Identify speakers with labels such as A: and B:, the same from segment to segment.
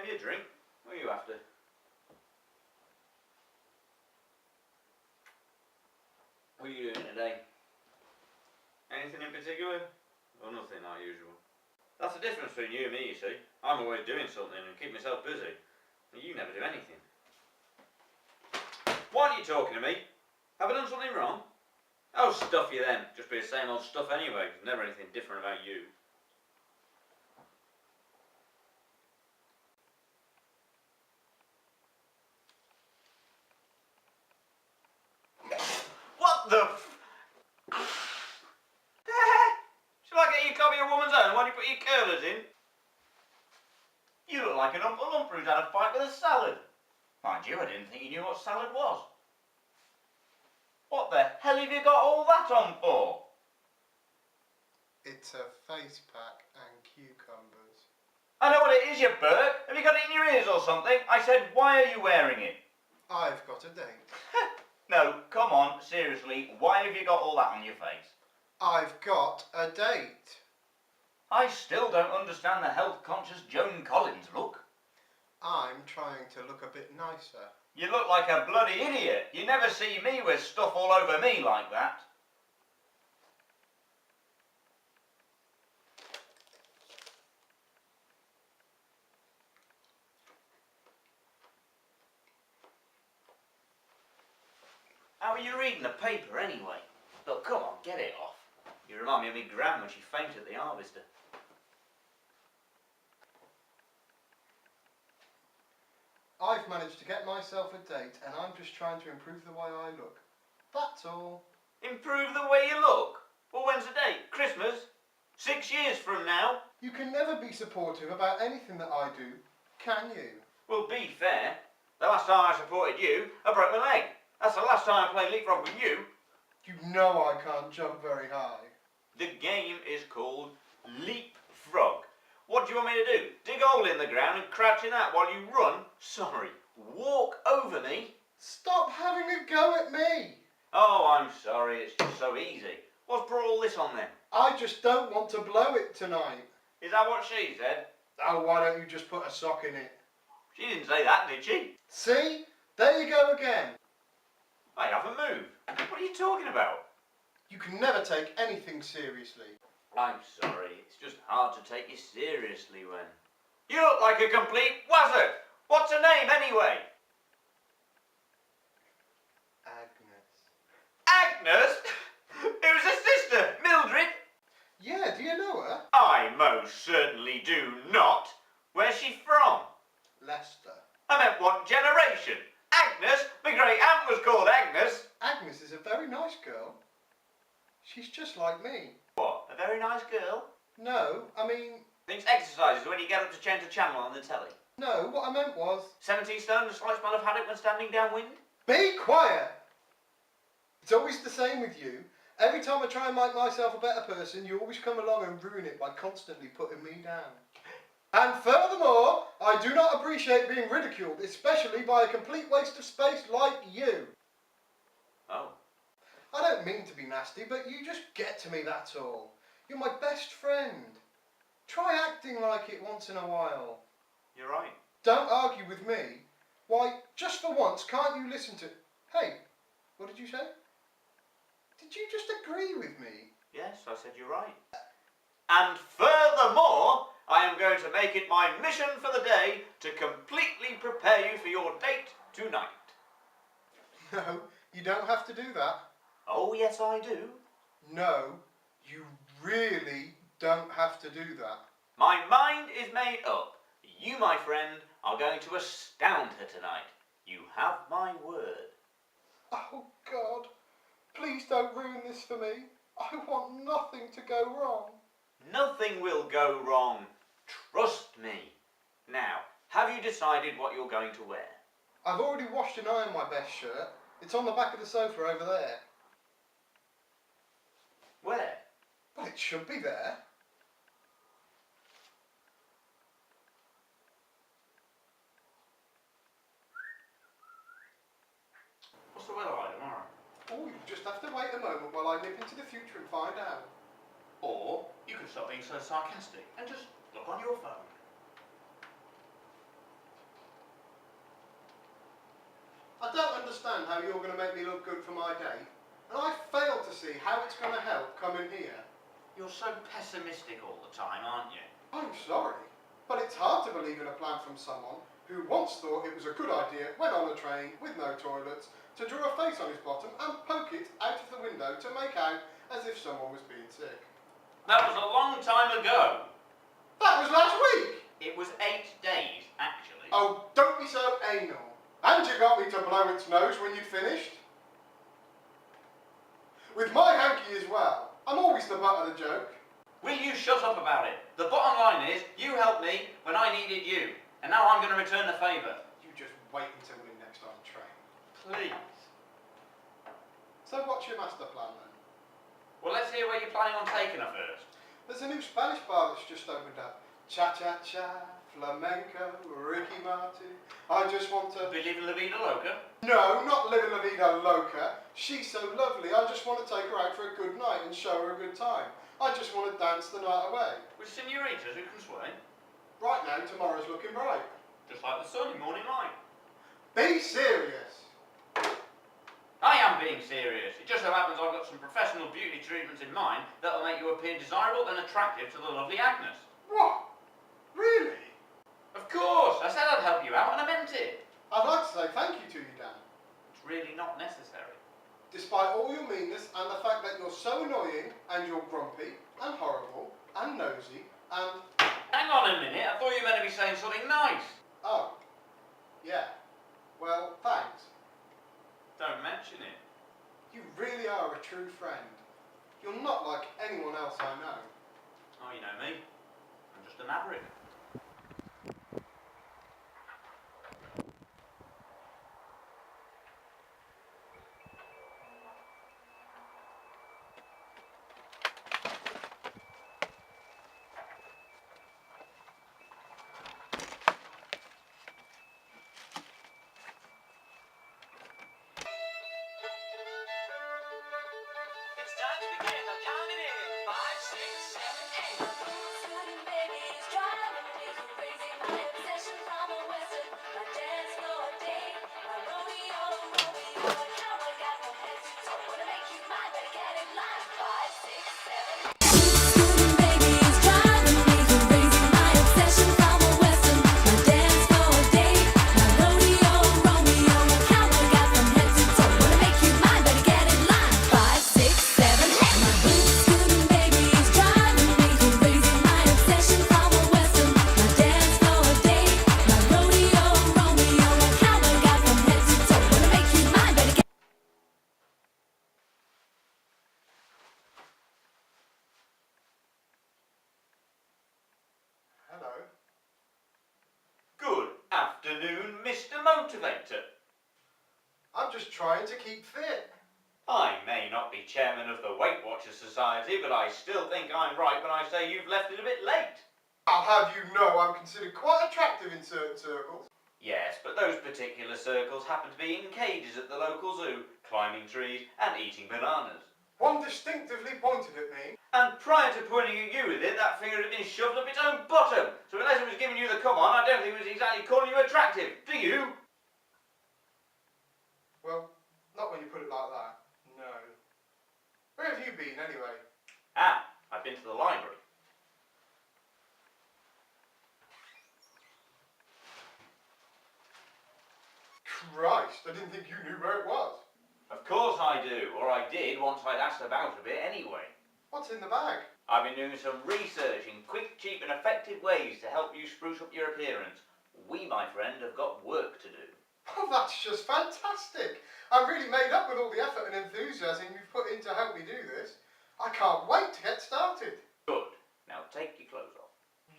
A: Maybe a drink? What are you after? What are you doing today? Anything in particular? Or nothing like usual? That's the difference between you and me, you see. I'm always doing something and keep myself busy. And you never do anything. Why aren't you talking to me? Have I done something wrong? Oh, stuff you then. Just be the same old stuff anyway. There's never anything different about you. What the Shall I get you a copy of Woman's Own while you put your curlers in? You look like an Uncle Lumper who's had a fight with a salad. Mind you, I didn't think you knew what salad was. What the hell have you got all that on for?
B: It's a face pack and cucumbers.
A: I know what it is, you Burke. Have you got it in your ears or something? I said, why are you wearing it?
B: I've got a date.
A: No, come on, seriously, why have you got all that on your face?
B: I've got a date.
A: I still don't understand the health-conscious Joan Collins look.
B: I'm trying to look a bit nicer.
A: You look like a bloody idiot. You never see me with stuff all over me like that. How are you reading the paper anyway? Look, come on, get it off. You remind me of me gran when she fainted at the harvester.
B: I've managed to get myself a date and I'm just trying to improve the way I look. That's all.
A: Improve the way you look? Well, when's the date? Christmas? 6 years from now?
B: You can never be supportive about anything that I do, can you?
A: Well, be fair. The last time I supported you, I broke my leg. That's the last time I played leapfrog with you.
B: You know I can't jump very high.
A: The game is called leapfrog. What do you want me to do? Dig a hole in the ground and crouch in that while you run? Sorry, walk over me?
B: Stop having a go at me.
A: Oh, I'm sorry, it's just so easy. What's brought all this on then?
B: I just don't want to blow it tonight.
A: Is that what she said?
B: Oh, why don't you just put a sock in it?
A: She didn't say that, did she?
B: See? There you go again.
A: I haven't moved. What are you talking about?
B: You can never take anything seriously.
A: I'm sorry, it's just hard to take you seriously when... You look like a complete wazzard! What's her name anyway?
B: Agnes.
A: Agnes? Who's her sister? Mildred?
B: Yeah, do you know her?
A: I most certainly do not. Where's she from?
B: Leicester.
A: I meant what generation? Agnes? My great aunt was called Agnes.
B: Agnes is a very nice girl. She's just like me.
A: What, a very nice girl?
B: No, I mean...
A: Thinks exercises when you get up to change the channel on the telly.
B: No, what I meant was...
A: 17 stone, a slight spell of haddock when standing downwind?
B: Be quiet! It's always the same with you. Every time I try and make myself a better person, you always come along and ruin it by constantly putting me down. And furthermore, I do not appreciate being ridiculed, especially by a complete waste of space like you.
A: Oh.
B: I don't mean to be nasty, but you just get to me, that's all. You're my best friend. Try acting like it once in a while.
A: You're right.
B: Don't argue with me. Why, just for once, can't you listen to... Hey, what did you say? Did you just agree with me?
A: Yes, I said you're right. And furthermore, I am going to make it my mission for the day to completely prepare you for your date tonight.
B: No, you don't have to do that.
A: Oh, yes, I do.
B: No, you really don't have to do that.
A: My mind is made up. You, my friend, are going to astound her tonight. You have my word.
B: Oh, God. Please don't ruin this for me. I want nothing to go wrong.
A: Nothing will go wrong. Trust me. Now, have you decided what you're going to wear?
B: I've already washed and ironed my best shirt. It's on the back of the sofa over there.
A: Where?
B: Well, it should be there.
A: What's the weather like tomorrow?
B: Oh, you just have to wait a moment while I nip into the future and find out.
A: Or you could stop being so sarcastic and just look on your phone.
B: I don't understand how you're going to make me look good for my date, and I fail to see how it's going to help coming here.
A: You're so pessimistic all the time, aren't you?
B: I'm sorry, but it's hard to believe in a plan from someone who once thought it was a good idea, went on a train with no toilets, to draw a face on his bottom and poke it out of the window to make out as if someone was being sick.
A: That was a long time ago.
B: That was last week!
A: It was 8 days, actually.
B: Oh, don't be so anal. And you got me to blow its nose when you'd finished. With my hanky as well. I'm always the butt of the joke.
A: Will you shut up about it? The bottom line is, you helped me when I needed you. And now I'm going to return the favour.
B: You just wait until we're next on the train.
A: Please.
B: So what's your master plan then?
A: Well, let's hear where you're planning on taking her first.
B: There's a new Spanish bar that's just opened up. Cha-cha-cha, flamenco, Ricky Martin. I just want to...
A: Believe in La Vida Loca?
B: No, not living La Vida Loca. She's so lovely, I just want to take her out for a good night and show her a good time. I just want to dance the night away.
A: With senoritas who can sway?
B: Right now, tomorrow's looking bright.
A: Just like the sunny morning light.
B: Be serious.
A: I am being serious. It just so happens I've got some professional beauty treatments in mind that'll make you appear desirable and attractive to the lovely Agnes.
B: What? Really?
A: Of course! I said I'd help you out and I meant it.
B: I'd like to say thank you to you, Dan.
A: It's really not necessary.
B: Despite all your meanness and the fact that you're so annoying and you're grumpy and horrible and nosy and...
A: Hang on a minute, I thought you were meant to be saying something nice.
B: Oh. Yeah. Well, thanks.
A: Don't mention it.
B: You really are a true friend. You're not like anyone else I know.
A: Oh, you know me. I'm just a maverick.
C: It's time to begin. I'm counting in. 5, 6, 7, 8. Scooting babies driving me crazy. My obsession from a western. My dance floor date. My rodeo, Romeo. A cowboy got no head to toe. Wanna make you mine, better get in line. 5, 6, 7, 8. Scooting babies driving me crazy. My obsession from a western. My dance floor date. My rodeo, Romeo. A cowboy got no head to toe. Wanna make you mine, better get in line. 5, 6, 7, 8. My scooting babies driving me crazy. My obsession from a western. My dance floor date. My rodeo, Romeo. A cowboy got from head to toe. Wanna make you mine, better get.
B: Hello.
A: Good afternoon, Mr. Motivator.
B: I'm just trying to keep fit.
A: I may not be chairman of the Weight Watchers Society, but I still think I'm right when I say you've left it a bit late.
B: I'll have you know I'm considered quite attractive in certain circles.
A: Yes, but those particular circles happen to be in cages at the local zoo, climbing trees and eating bananas.
B: One distinctively pointed at me.
A: And prior to pointing at you with it, that finger had been shoved up its own bottom. So unless it was giving you the come on, I don't think it was exactly calling you attractive. Do you?
B: Well, not when you put it like that. No. Where have you been anyway?
A: Ah, I've been to the library.
B: Christ, I didn't think you knew where it was.
A: Of course I do, or I did once I'd asked about a bit anyway.
B: What's in the bag?
A: I've been doing some research in quick, cheap and effective ways to help you spruce up your appearance. We, my friend, have got work to do.
B: Oh, that's just fantastic. I'm really made up with all the effort and enthusiasm you've put in to help me do this. I can't wait to get started.
A: Good. Now take your clothes off.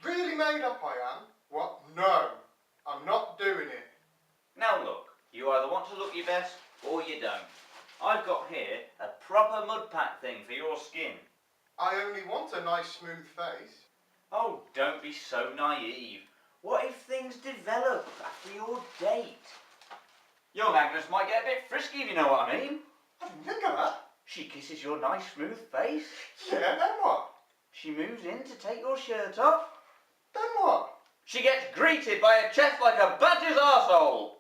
B: Really made up I am. What? No. I'm not doing it.
A: Now look, you either want to look your best or you don't. I've got here a proper mud pack thing for your skin.
B: I only want a nice smooth face.
A: Oh, don't be so naive. What if things develop after your date? Young Agnes might get a bit frisky, if you know what I mean.
B: I didn't think of that.
A: She kisses your nice smooth face.
B: Yeah, then what?
A: She moves in to take your shirt off.
B: Then what?
A: She gets greeted by a chest like a badger's arsehole.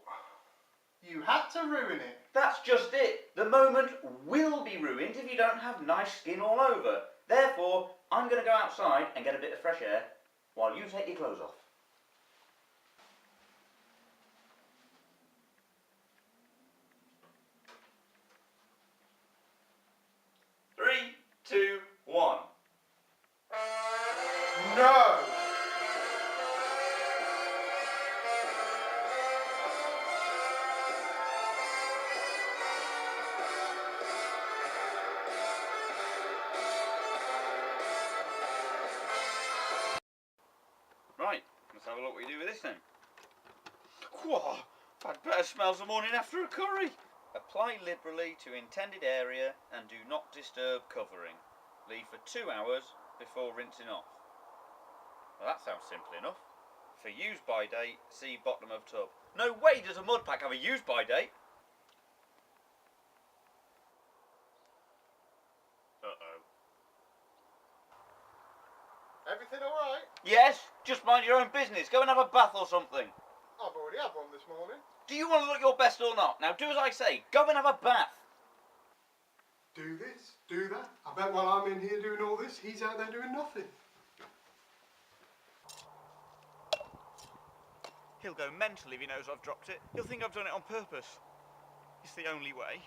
B: You You had to ruin it.
A: That's just it. The moment will be ruined if you don't have nice skin all over. Therefore, I'm going to go outside and get a bit of fresh air while you take your clothes off. 3, 2, 1.
B: No!
A: Right, let's have a look what you do with this then. Whoa, I'd better smell the morning after a curry. Apply liberally to intended area and do not disturb covering. Leave for 2 hours before rinsing off. Well, that sounds simple enough. For use by date, see bottom of tub. No way does a mud pack have a use by date. Uh-oh.
B: Everything alright?
A: Yes, just mind your own business. Go and have a bath or something.
B: I've already had one this morning.
A: Do you want to look your best or not? Now do as I say. Go and have a bath.
B: Do this, do that. I bet while I'm in here doing all this, he's out there doing nothing.
A: He'll go mental if he knows I've dropped it. He'll think I've done it on purpose. It's the only way.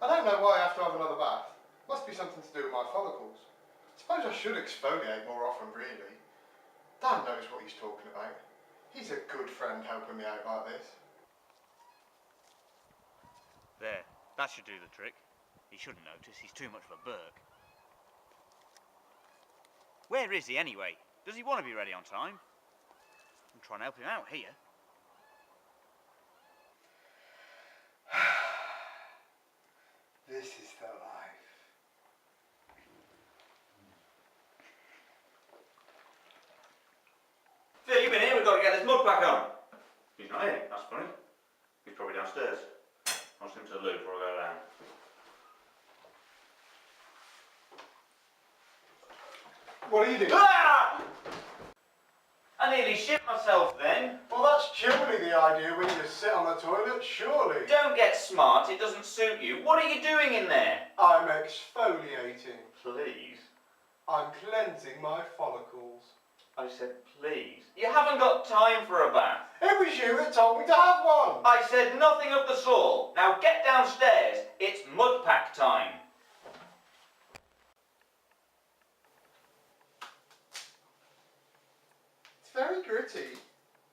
B: I don't know why I have to have another bath. Must be something to do with my follicles. Suppose I should exfoliate more often, really. Dan knows what he's talking about. He's a good friend helping me out like this.
A: There, that should do the trick. He shouldn't notice, he's too much of a Burke. Where is he anyway? Does he want to be ready on time? I'm trying to help him out here.
B: This is the life.
A: Phil, you've been here, we've got to get this mud pack on. He's not here, that's funny. He's probably downstairs. I'll send him to the loo before I go down.
B: What are you doing?
A: Ah! I nearly shit myself then.
B: Well, that's surely the idea when you sit on the toilet, surely.
A: Don't get smart, it doesn't suit you. What are you doing in there?
B: I'm exfoliating.
A: Please.
B: I'm cleansing my follicles.
A: I said please. You haven't got time for a bath.
B: It was you that told me to have one.
A: I said nothing of the sort. Now get downstairs. It's mud pack time.
B: It's very gritty.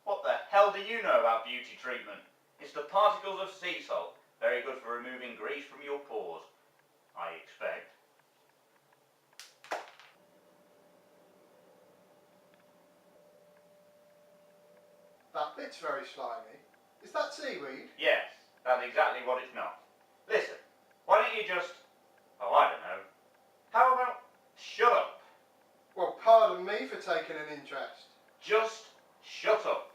A: What the hell do you know about beauty treatment? It's the particles of sea salt. Very good for removing grease from your pores. I expect.
B: That bit's very slimy. Is that seaweed?
A: Yes, that's exactly what it's not. Listen, why don't you just... Oh, I don't know. How about shut up?
B: Well, pardon me for taking an interest.
A: Just shut up.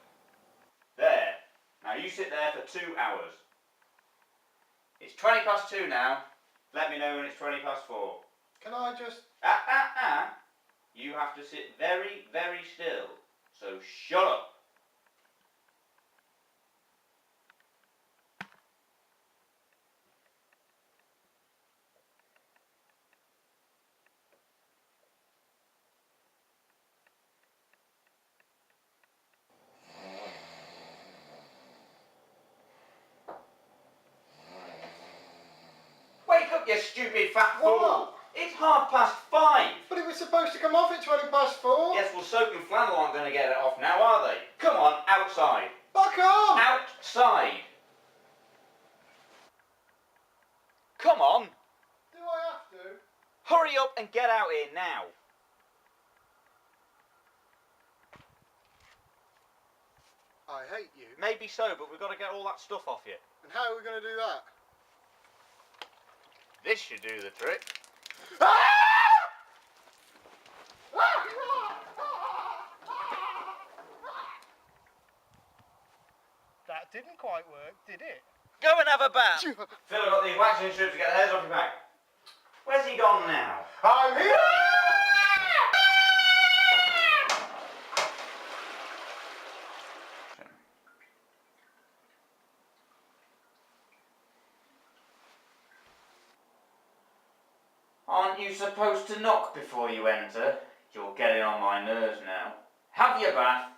A: There. Now you sit there for 2 hours. It's 20 past 2 now. Let me know when it's 20 past 4.
B: Can I just...
A: You have to sit very, very still. So shut up. Wake up, you stupid fat fool!
B: What?
A: It's 5:30.
B: But it was supposed to come off at 20 past 4.
A: Yes, well, soap and flannel aren't going to get it off now, are they? Come on, outside.
B: Fuck on!
A: Outside. Come on.
B: Do I have to?
A: Hurry up and get out here now.
B: I hate you.
A: Maybe so, but we've got to get all that stuff off you.
B: And how are we going to do that?
A: This should do the trick.
B: That didn't quite work, did it?
A: Go and have a bath. Phil, I've got these waxing strips to get the hairs off your back. Where's he gone now?
B: I'm here!
A: Aren't you supposed to knock before you enter? You're getting on my nerves now. Have your bath,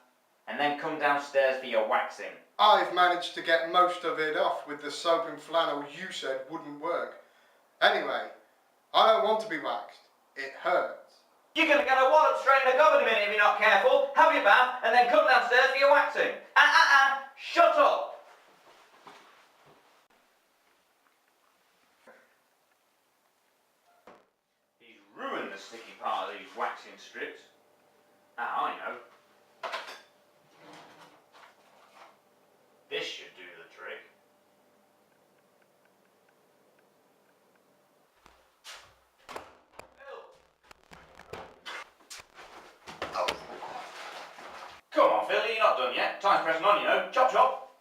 A: and then come downstairs for your waxing.
B: I've managed to get most of it off with the soap and flannel you said wouldn't work. Anyway, I don't want to be waxed. It hurts.
A: You're going to get a wallop straight in the gob in a minute if you're not careful. Have your bath, and then come downstairs for your waxing. Shut up! He's ruined the sticky part of these waxing strips. I know. This should do the trick. Come on, Phil, you're not done yet. Time's pressing on, you know. Chop, chop.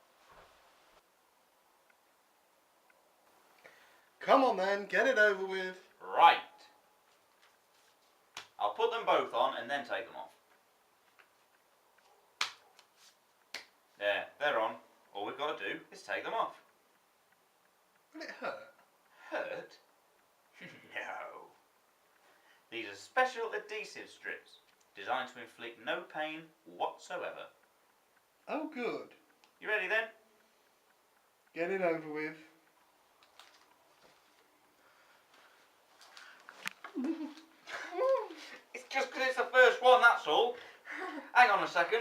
B: Come on then, get it over with.
A: Right. I'll put them both on and then take them off. There, they're on. All we've got to do is take them off.
B: Will it hurt?
A: Hurt? No. These are special adhesive strips designed to inflict no pain whatsoever.
B: Oh, good.
A: You ready then?
B: Get it over with.
A: It's just because it's the first one, that's all. Hang on a second.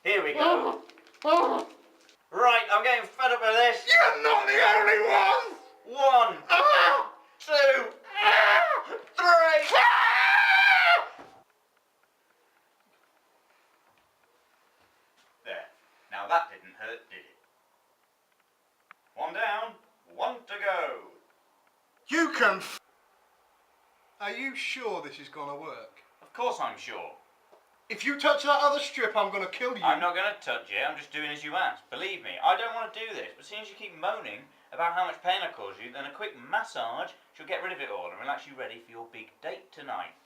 A: Here we go. Right, I'm getting fed up with this.
B: You're not the only one!
A: 1, 2, 3. There. Now that didn't hurt, did it? 1 down, 1 to go.
B: You can Are you sure this is gonna work?
A: Of course I'm sure.
B: If you touch that other strip, I'm gonna kill you.
A: I'm not going to touch you, I'm just doing as you asked. Believe me, I don't want to do this, but since you keep moaning about how much pain I cause you, then a quick massage should get rid of it all and relax you ready for your big date tonight.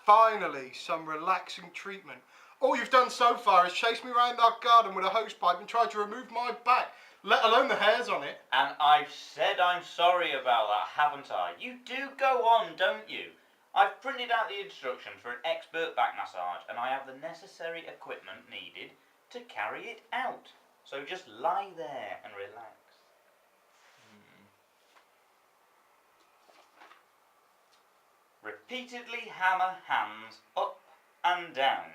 B: Finally, some relaxing treatment. All you've done so far is chase me around our garden with a hose pipe and try to remove my back, let alone the hairs on it.
A: And I've said I'm sorry about that, haven't I? You do go on, don't you? I've printed out the instructions for an expert back massage and I have the necessary equipment needed to carry it out. So just lie there and relax. Repeatedly hammer hands up and down.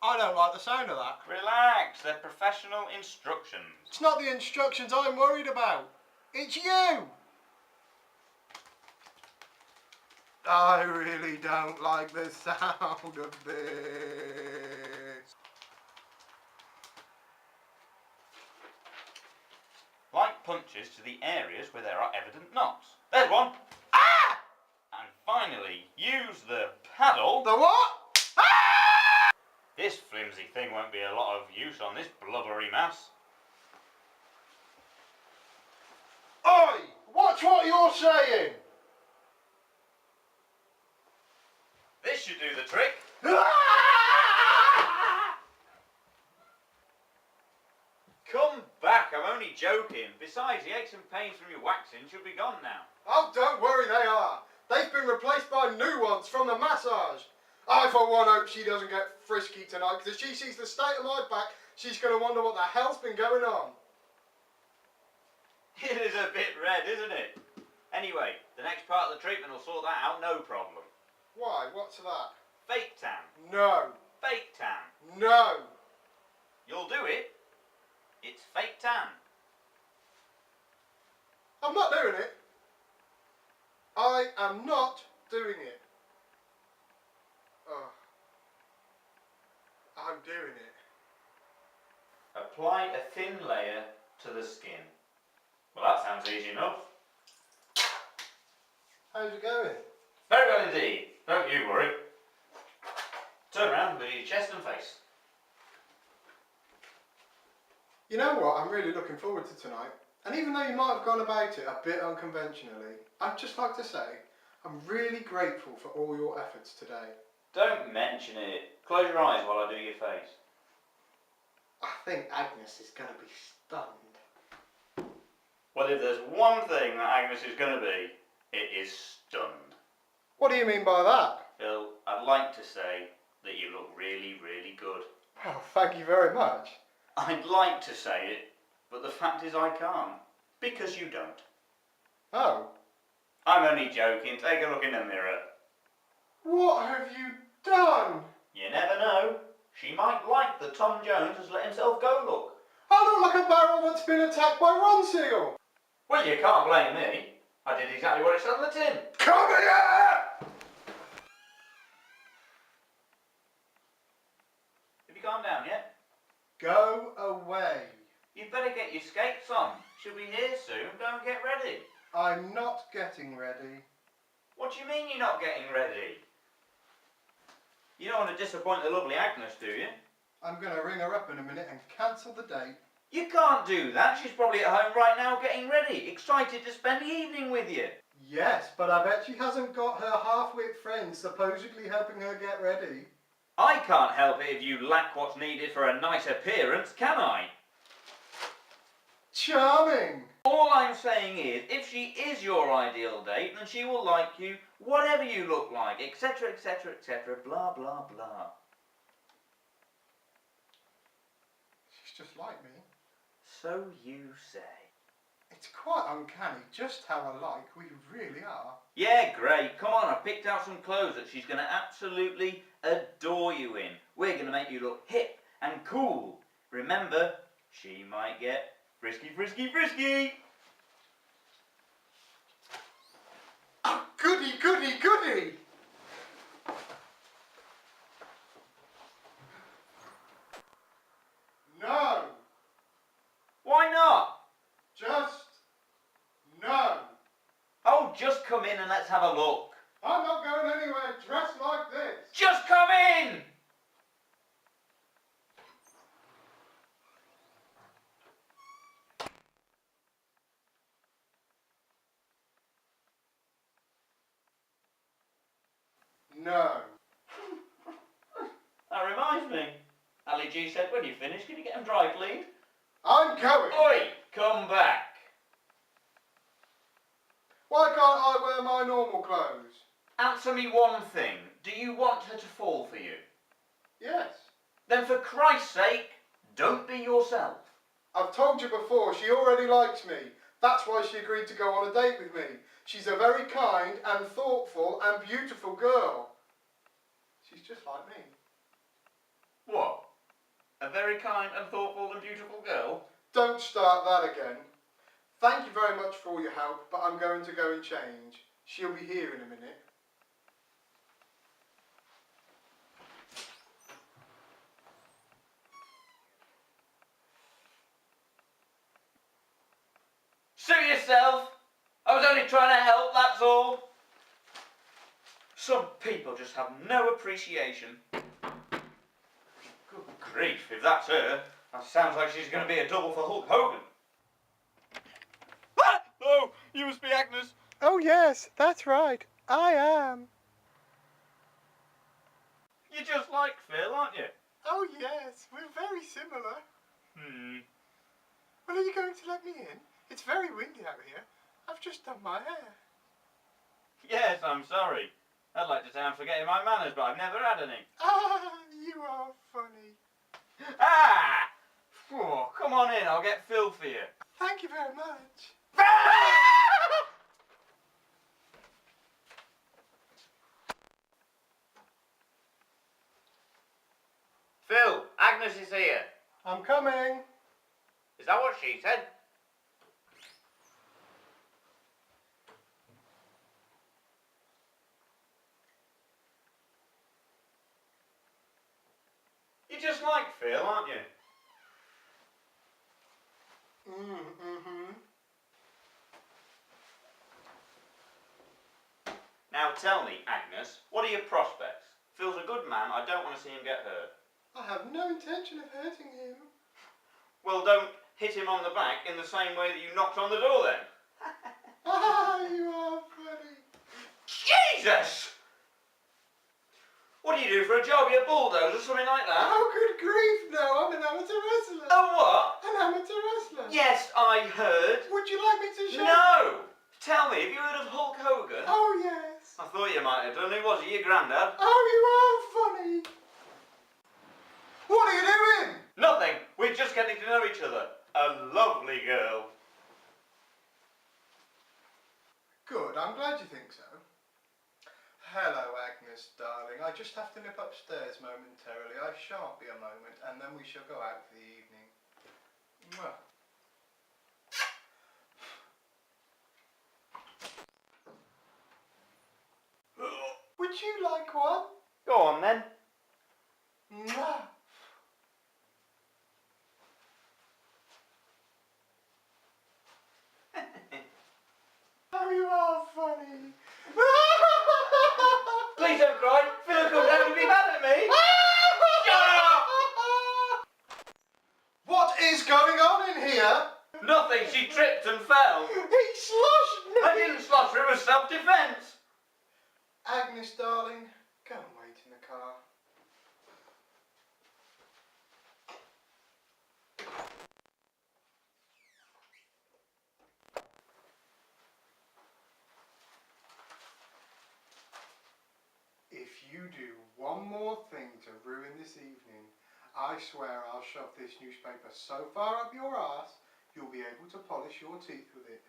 B: I don't like the sound of that.
A: Relax, they're professional instructions.
B: It's not the instructions I'm worried about. It's you! I really don't like the sound of this.
A: Light punches to the areas where there are evident knots. There's one. Ah! And finally, use the paddle.
B: The what? Ah!
A: This flimsy thing won't be a lot of use on this blubbery mass.
B: Oi! Watch what you're saying!
A: This should do the trick. Come back, I'm only joking. Besides, the aches and pains from your waxing should be gone now.
B: Oh, don't worry, they are. They've been replaced by new ones from the massage. I, for one, hope she doesn't get frisky tonight, because if she sees the state of my back, she's going to wonder what the hell's been going on.
A: It is a bit red, isn't it? Anyway, the next part of the treatment will sort that out, no problem.
B: Why? What's that?
A: Fake tan.
B: No.
A: Fake tan.
B: No.
A: You'll do it. It's fake tan.
B: I'm not doing it. I am not doing it. Oh. I'm doing it.
A: Apply a thin layer to the skin. Well, that sounds easy enough.
B: How's it going?
A: Very well indeed. Don't you worry. Turn around with your chest and face.
B: You know what? I'm really looking forward to tonight. And even though you might have gone about it a bit unconventionally, I'd just like to say I'm really grateful for all your efforts today.
A: Don't mention it. Close your eyes while I do your face.
B: I think Agnes is going to be stunned.
A: Well, if there's one thing that Agnes is going to be, it is stunned.
B: What do you mean by that?
A: Phil, I'd like to say that you look really, really good.
B: Oh, thank you very much.
A: I'd like to say it, but the fact is I can't. Because you don't.
B: Oh.
A: I'm only joking. Take a look in the mirror.
B: What have you done?
A: You never know. She might like that Tom Jones has let himself go look.
B: I look like a barrel that's been attacked by Ronseal.
A: Well, you can't blame me. I did exactly what it said on the tin.
B: Come here!
A: Have you calmed down yet?
B: Go away.
A: You'd better get your skates on. She'll be here soon. Go and get ready.
B: I'm not getting ready.
A: What do you mean you're not getting ready? You don't want to disappoint the lovely Agnes, do you?
B: I'm going to ring her up in a minute and cancel the date.
A: You can't do that. She's probably at home right now getting ready, excited to spend the evening with you.
B: Yes, but I bet she hasn't got her half-wit friends supposedly helping her get ready.
A: I can't help it if you lack what's needed for a nice appearance, can I?
B: Charming!
A: All I'm saying is, if she is your ideal date, then she will like you, whatever you look like, etc, etc, etc, blah, blah, blah.
B: She's just like me.
A: So you say.
B: It's quite uncanny just how alike we really are.
A: Yeah, great. Come on, I picked out some clothes that she's going to absolutely adore you in. We're going to make you look hip and cool. Remember, she might get frisky, frisky, frisky.
B: Oh, goody, goody, goody! No!
A: Why not?
B: Just no!
A: Oh, just come in and let's have a look.
B: I'm not going anywhere dressed like this!
A: Just come in!
B: No.
A: That reminds me. Ali G said when you finish, can you get them dry cleaned?
B: I'm going!
A: Oi, come back.
B: Why can't I wear my normal clothes?
A: Answer me one thing. Do you want her to fall for you?
B: Yes.
A: Then for Christ's sake, don't be yourself.
B: I've told you before, she already likes me. That's why she agreed to go on a date with me. She's a very kind and thoughtful and beautiful girl. She's just like me.
A: What? A very kind and thoughtful and beautiful girl?
B: Don't start that again. Thank you very much for all your help, but I'm going to go and change. She'll be here in a minute.
A: Suit yourself. I was only trying to help, that's all. Some people just have no appreciation. Good grief, if that's her, that sounds like she's going to be a double for Hulk Hogan. Ah! Oh, you must be Agnes.
B: Oh yes, that's right. I am.
A: You're just like Phil, aren't you?
B: Oh yes, we're very similar. Well, are you going to let me in? It's very windy out here. I've just done my hair.
A: Yes, I'm sorry. I'd like to say I'm forgetting my manners, but I've never had any.
B: Ah, you are funny.
A: Ah! Oh, come on in, I'll get Phil for you.
B: Thank you very much.
A: Phil, Agnes is here.
B: I'm coming.
A: Is that what she said? You're just like Phil, aren't you?
B: Mm-hmm.
A: Now tell me, Agnes, what are your prospects? Phil's a good man, I don't want to see him get hurt.
B: I have no intention of hurting him.
A: Well, don't hit him on the back in the same way that you knocked on the door then.
B: Ah, you are funny.
A: Jesus! What do you do for a job? You're a bulldozer or something like that?
B: Oh, good grief, no, I'm an amateur wrestler.
A: Oh, what?
B: An amateur wrestler.
A: Yes, I heard.
B: Would you like me to show?
A: No! Tell me, have you heard of Hulk Hogan?
B: Oh, yes.
A: I thought you might have done. Who was he? Your granddad?
B: Oh, you are funny. What are you doing?
A: Nothing. We're just getting to know each other. A lovely girl.
B: Good, I'm glad you think so. Hello, Agnes, darling. I just have to nip upstairs momentarily. I shan't be a moment, and then we shall go out for the evening. Mwah. Would you like one?
A: Go on then.
B: Mwah. Oh, you are funny.
A: Please don't cry. Phil will come down and be mad at me. Shut up!
B: What is going on in here?
A: Nothing. She tripped and fell.
B: He sloshed me.
A: I didn't slosh her. It was self-defence.
B: Agnes, darling, go and wait in the car. If you do one more thing to ruin this evening, I swear I'll shove this newspaper so far up your arse, you'll be able to polish your teeth with it.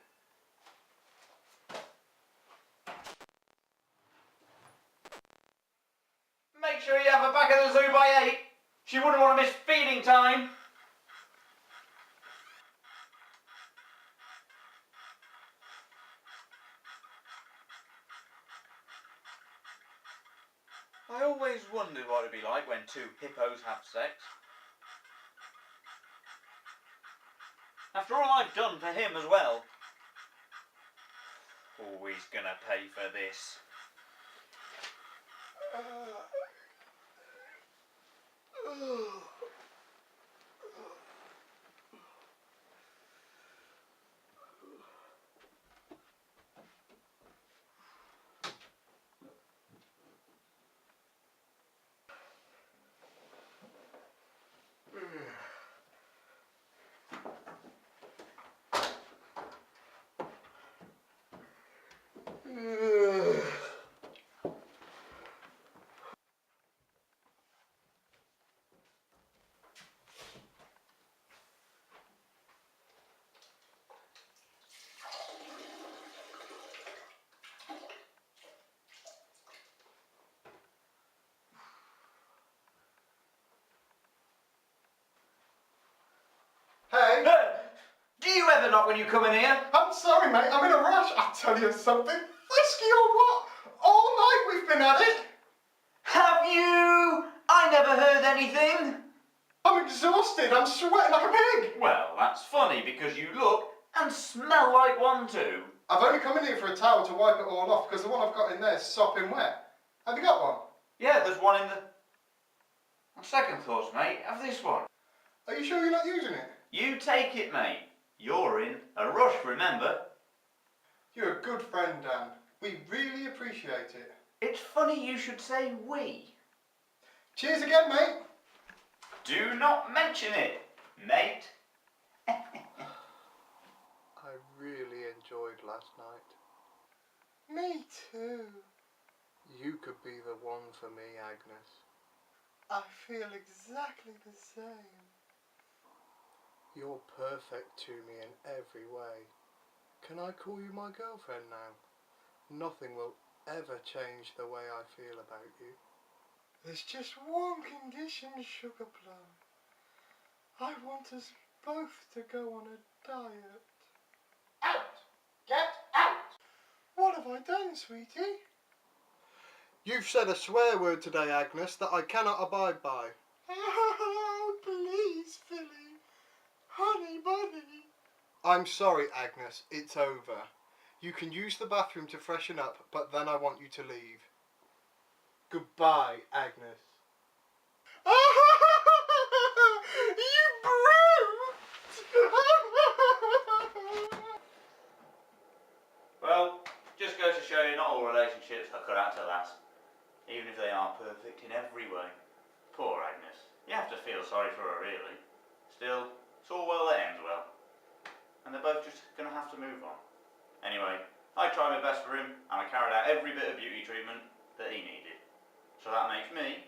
A: Make sure you have her back at the zoo by 8. She wouldn't want to miss feeding time. I always wondered what it'd be like when two hippos have sex. After all I've done for him as well. Always gonna pay for this.
B: Hey!
A: Do you ever knock when you come in here?
B: I'm sorry, mate, I'm in a rush. I'll tell you something. Whiskey or what? All night we've been at it.
A: Have you? I never heard anything.
B: I'm exhausted. I'm sweating like a pig.
A: Well, that's funny because you look and smell like one too.
B: I've only come in here for a towel to wipe it all off because the one I've got in there is sopping wet. Have you got one?
A: Yeah, there's one in the... On second thoughts, mate, have this one.
B: Are you sure you're not using it?
A: You take it, mate. You're in a rush, remember?
B: You're a good friend, Dan. We really appreciate it.
A: It's funny you should say we.
B: Cheers again, mate.
A: Do not mention it, mate.
B: I really enjoyed last night. Me too. You could be the one for me, Agnes. I feel exactly the same. You're perfect to me in every way. Can I call you my girlfriend now? Nothing will ever change the way I feel about you. There's just one condition, Sugar Plum. I want us both to go on a diet. Out! Get out! What have I done, sweetie? You've said a swear word today, Agnes, that I cannot abide by. Oh, please, Philly. Honey bunny. I'm sorry, Agnes. It's over. You can use the bathroom to freshen up, but then I want you to leave. Goodbye, Agnes. You brute!
A: Well, just goes to show you not all relationships are cut out to last. even if they are perfect in every way. Poor Agnes. You have to feel sorry for her, really. Still, it's all well that ends well. And they're both just going to have to move on. Anyway, I tried my best for him, and I carried out every bit of beauty treatment that he needed. So that makes me